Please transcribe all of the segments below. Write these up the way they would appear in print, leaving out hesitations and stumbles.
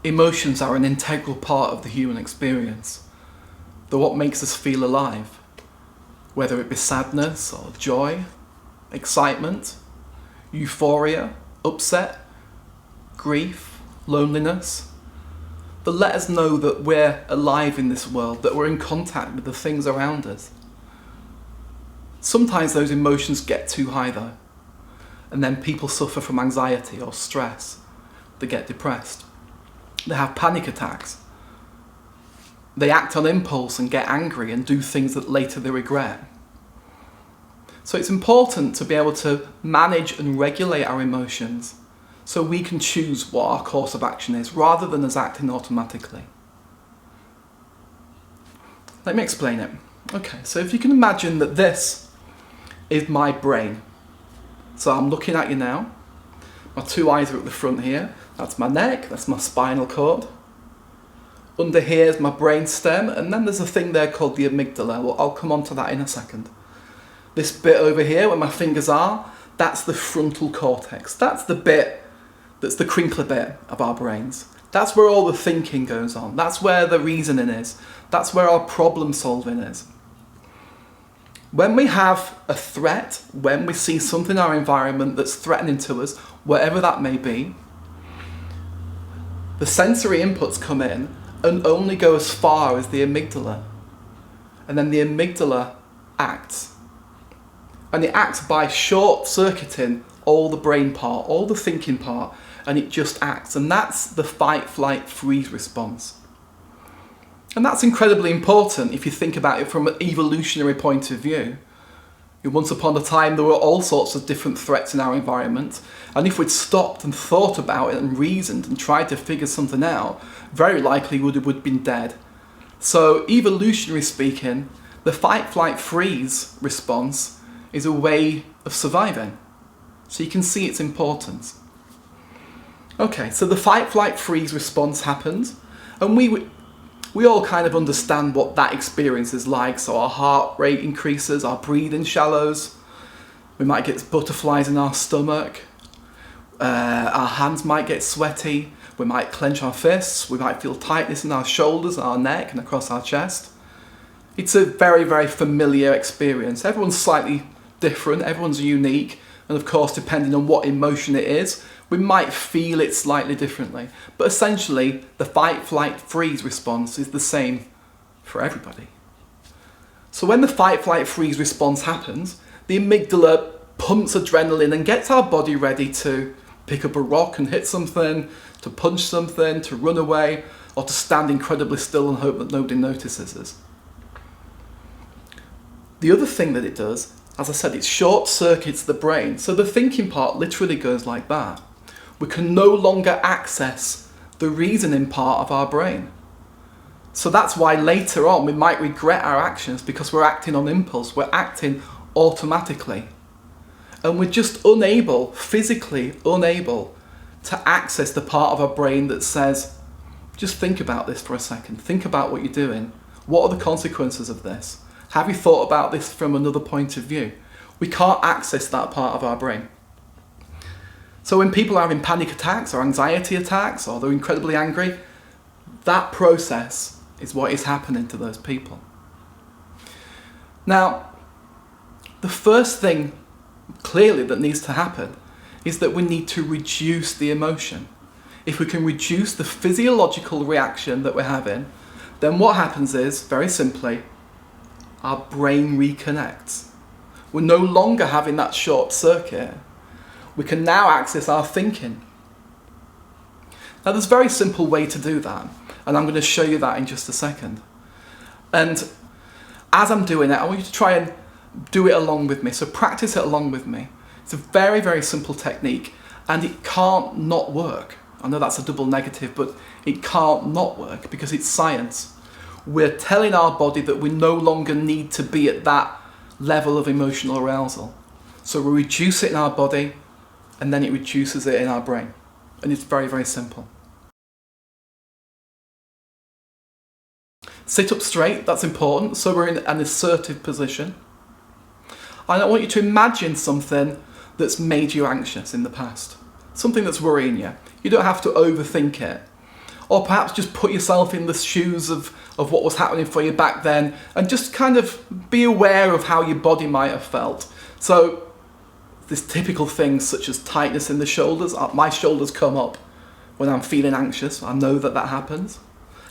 Emotions are an integral part of the human experience. They're what makes us feel alive, whether it be sadness or joy, excitement, euphoria, upset, grief, loneliness. They let us know that we're alive in this world, that we're in contact with the things around us. Sometimes those emotions get too high though, and then people suffer from anxiety or stress. They get depressed. They have panic attacks. They act on impulse and get angry and do things that later they regret. So it's important to be able to manage and regulate our emotions so we can choose what our course of action is rather than us acting automatically. Let me explain it. Okay, so if you can imagine that this is my brain. So I'm looking at you now. My two eyes are at the front here. That's my neck, that's my spinal cord. Under here is my brain stem, and then there's a thing there called the amygdala. Well, I'll come on to that in a second. This bit over here where my fingers are, that's the frontal cortex. That's the bit that's the crinkly bit of our brains. That's where all the thinking goes on. That's where the reasoning is. That's where our problem solving is. When we have a threat, when we see something in our environment that's threatening to us, whatever that may be, the sensory inputs come in and only go as far as the amygdala. And then the amygdala acts. And it acts by short-circuiting all the brain part, all the thinking part, and it just acts. And that's the fight, flight, freeze response. And that's incredibly important if you think about it from an evolutionary point of view. Once upon a time there were all sorts of different threats in our environment, and if we'd stopped and thought about it and reasoned and tried to figure something out, very likely we would have been dead. So evolutionary speaking, the fight, flight, freeze response is a way of surviving. So you can see its importance. Okay, so the fight, flight, freeze response happens, and we all kind of understand what that experience is like. So our heart rate increases, our breathing shallows, we might get butterflies in our stomach, our hands might get sweaty, we might clench our fists, we might feel tightness in our shoulders, our neck and across our chest. It's a very, very familiar experience. Everyone's slightly different, everyone's unique, and of course depending on what emotion it is, we might feel it slightly differently, but essentially the fight, flight, freeze response is the same for everybody. So when the fight, flight, freeze response happens, the amygdala pumps adrenaline and gets our body ready to pick up a rock and hit something, to punch something, to run away, or to stand incredibly still and hope that nobody notices us. The other thing that it does, as I said, it short circuits the brain, so the thinking part literally goes like that. We can no longer access the reasoning part of our brain. So that's why later on we might regret our actions because we're acting on impulse, we're acting automatically. And we're just unable, physically unable, to access the part of our brain that says, just think about this for a second, think about what you're doing. What are the consequences of this? Have you thought about this from another point of view? We can't access that part of our brain. So when people are having panic attacks or anxiety attacks or they're incredibly angry, that process is what is happening to those people. Now, the first thing clearly that needs to happen is that we need to reduce the emotion. If we can reduce the physiological reaction that we're having, then what happens is, very simply, our brain reconnects. We're no longer having that short circuit. We can now access our thinking. Now there's a very simple way to do that, and I'm going to show you that in just a second. And as I'm doing it, I want you to try and do it along with me, so practice it along with me. It's a very, very simple technique, and it can't not work. I know that's a double negative, but it can't not work because it's science. We're telling our body that we no longer need to be at that level of emotional arousal. So we reduce it in our body, and then it reduces it in our brain. And it's very, very simple. Sit up straight, that's important, so we're in an assertive position. And I want you to imagine something that's made you anxious in the past. Something that's worrying you. You don't have to overthink it. Or perhaps just put yourself in the shoes of what was happening for you back then, and just kind of be aware of how your body might have felt. So there's typical things such as tightness in the shoulders. My shoulders come up when I'm feeling anxious. I know that happens.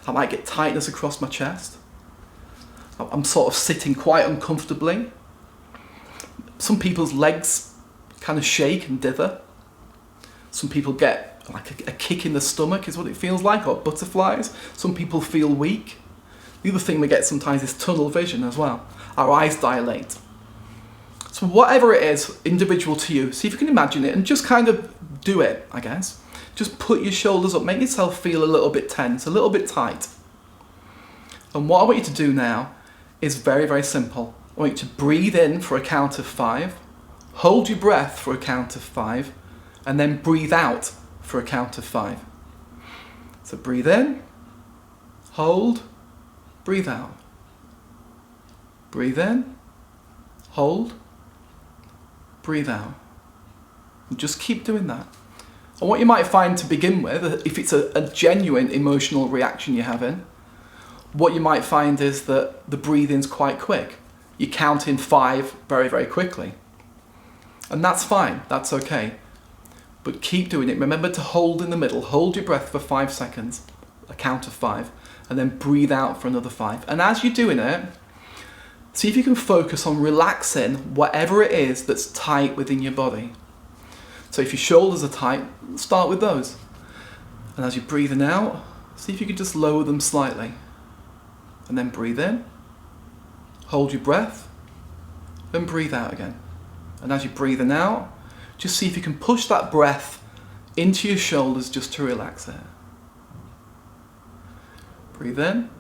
I might get tightness across my chest. I'm sort of sitting quite uncomfortably. Some people's legs kind of shake and dither. Some people get like a kick in the stomach is what it feels like, or butterflies. Some people feel weak. The other thing we get sometimes is tunnel vision as well. Our eyes dilate. So whatever it is, individual to you, see if you can imagine it and just kind of do it, I guess. Just put your shoulders up, make yourself feel a little bit tense, a little bit tight. And what I want you to do now is very, very simple. I want you to breathe in for a count of 5, hold your breath for a count of 5, and then breathe out for a count of 5. So breathe in, hold, breathe out. Breathe in, hold, breathe out. And just keep doing that. And what you might find to begin with, if it's a genuine emotional reaction you're having, what you might find is that the breathing's quite quick. You count in 5 very, very quickly. And that's fine, that's okay. But keep doing it. Remember to hold in the middle, hold your breath for 5 seconds, a count of 5, and then breathe out for another 5. And as you're doing it, see if you can focus on relaxing whatever it is that's tight within your body. So if your shoulders are tight, start with those. And as you're breathing out, see if you can just lower them slightly. And then breathe in, hold your breath, and breathe out again. And as you're breathing out, just see if you can push that breath into your shoulders just to relax it. Breathe in,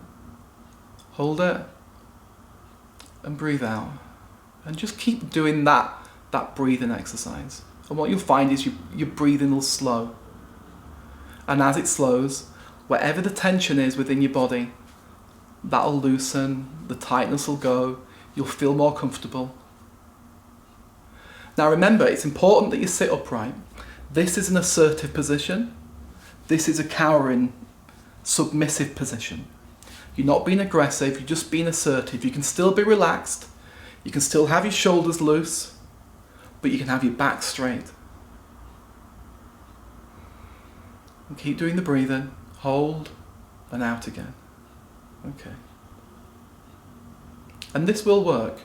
hold it, and breathe out. And just keep doing that breathing exercise. And what you'll find is your breathing will slow. And as it slows, wherever the tension is within your body, that'll loosen, the tightness will go, you'll feel more comfortable. Now remember, it's important that you sit upright. This is an assertive position. This is a cowering, submissive position. You're not being aggressive, you're just being assertive. You can still be relaxed, you can still have your shoulders loose, but you can have your back straight. And keep doing the breathing, hold, and out again. Okay. And this will work.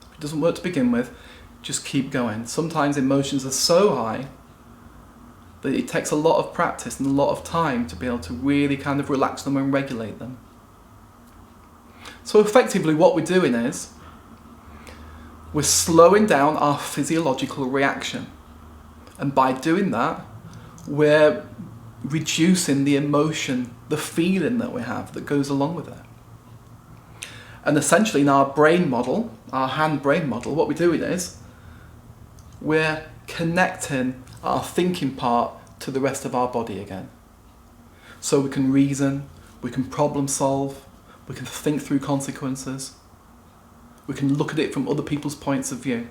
If it doesn't work to begin with, just keep going. Sometimes emotions are so high that it takes a lot of practice and a lot of time to be able to really kind of relax them and regulate them. So effectively what we're doing is we're slowing down our physiological reaction. And by doing that, we're reducing the emotion, the feeling that we have that goes along with it. And essentially in our brain model, our hand-brain model, what we're doing is we're connecting our thinking part to the rest of our body again. So we can reason, we can problem solve, we can think through consequences, we can look at it from other people's points of view.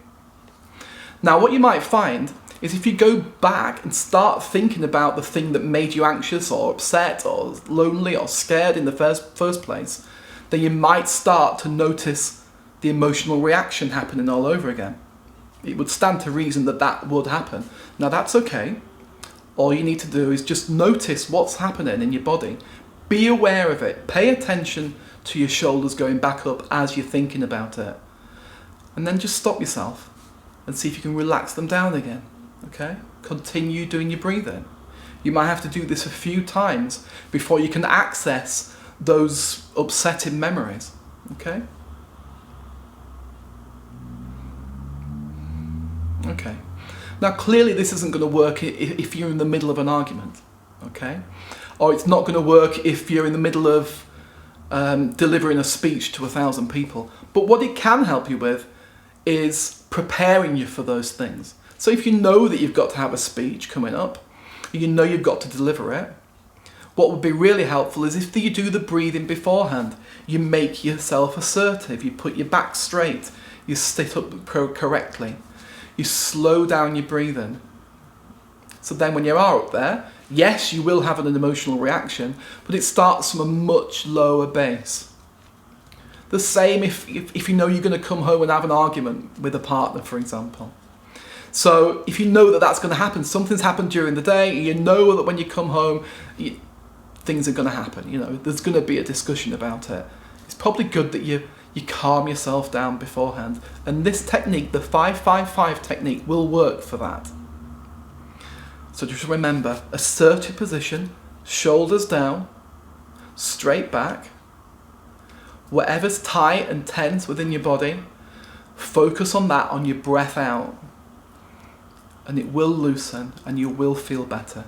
Now what you might find is if you go back and start thinking about the thing that made you anxious or upset or lonely or scared in the first place, then you might start to notice the emotional reaction happening all over again. It would stand to reason that that would happen. Now that's okay. All you need to do is just notice what's happening in your body. Be aware of it. Pay attention to your shoulders going back up as you're thinking about it. And then just stop yourself and see if you can relax them down again. Okay? Continue doing your breathing. You might have to do this a few times before you can access those upsetting memories. Okay? Okay. Now clearly this isn't going to work if you're in the middle of an argument. Okay? Or it's not going to work if you're in the middle of delivering a speech to 1,000 people. But what it can help you with is preparing you for those things. So if you know that you've got to have a speech coming up, you know you've got to deliver it, what would be really helpful is if you do the breathing beforehand. You make yourself assertive, you put your back straight, you sit up correctly. You slow down your breathing. So then when you are up there, yes, you will have an emotional reaction, but it starts from a much lower base. The same if you know you're going to come home and have an argument with a partner, for example. So if you know that that's going to happen, something's happened during the day, you know that when you come home, things are going to happen. There's going to be a discussion about it. It's probably good that you calm yourself down beforehand. And this technique, the 5-5-5 technique, will work for that. So just remember, assert your position, shoulders down, straight back. Whatever's tight and tense within your body, focus on that on your breath out. And it will loosen and you will feel better.